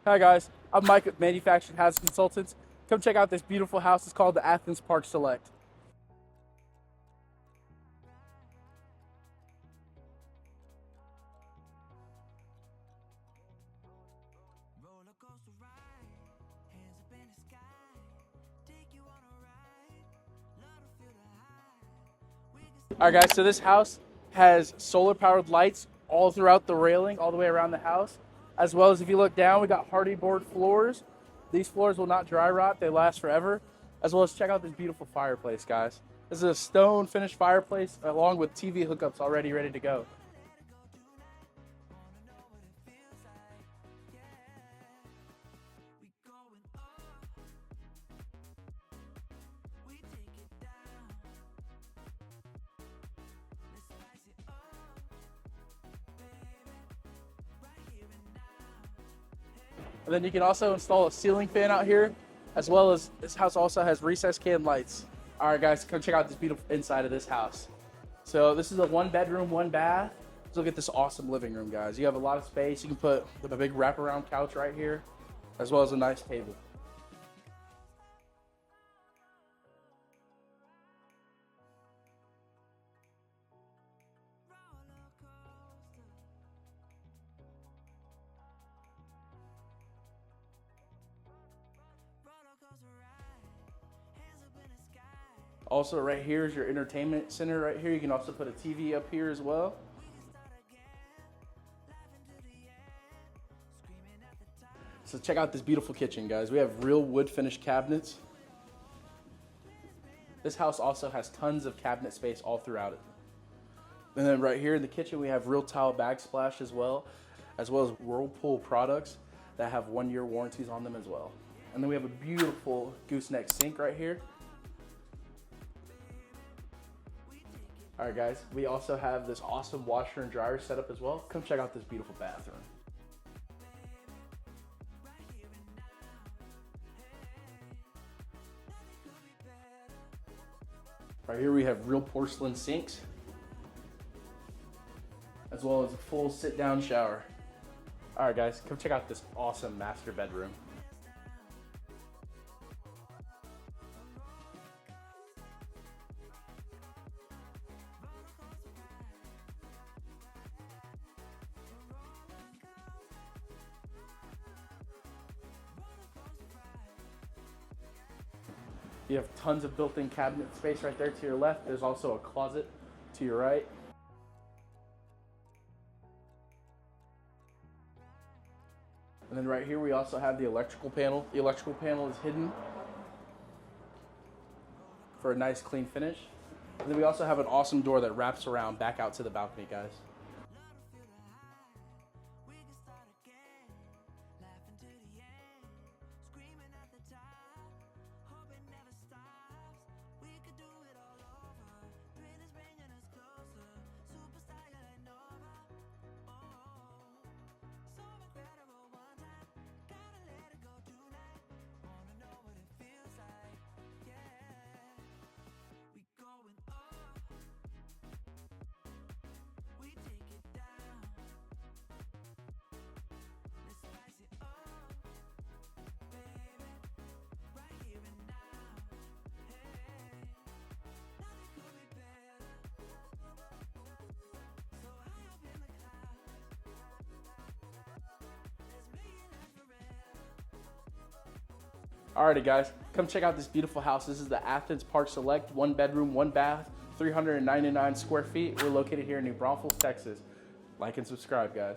Hi guys, I'm Mike with Manufactured Housing Consultants. Come check out this beautiful house. It's called the Athens Park Select. Alright guys, so this house has solar powered lights all throughout the railing, all the way around the house. As well as if you look down, we got hardy board floors. These floors will not dry rot, they last forever. As well as check out this beautiful fireplace, guys. This is a stone finished fireplace along with TV hookups already ready to go. And then you can also install a ceiling fan out here, as well as this house also has recessed can lights. All right, guys, come check out this beautiful inside of this house. So this is a 1-bedroom, 1-bath. Let's look at this awesome living room, guys. You have a lot of space. You can put a big wraparound couch right here, as well as a nice table. Also, right here is your entertainment center right here. You can also put a TV up here as well. So check out this beautiful kitchen, guys. We have real wood finished cabinets. This house also has tons of cabinet space all throughout it. And then right here in the kitchen, we have real tile backsplash as well as Whirlpool products that have 1-year warranties on them as well. And then we have a beautiful gooseneck sink right here. All right, guys, we also have this awesome washer and dryer setup as well. Come check out this beautiful bathroom. Right here we have real porcelain sinks, as well as a full sit-down shower. All right, guys, come check out this awesome master bedroom. You have tons of built-in cabinet space right there to your left. There's also a closet to your right. And then right here we also have the electrical panel. The electrical panel is hidden for a nice clean finish. And then we also have an awesome door that wraps around back out to the balcony, guys. Alrighty, guys, come check out this beautiful house. This is the Athens Park Select, 1-bedroom, 1-bath, 399 square feet. We're located here in New Braunfels, Texas. Like and subscribe, guys.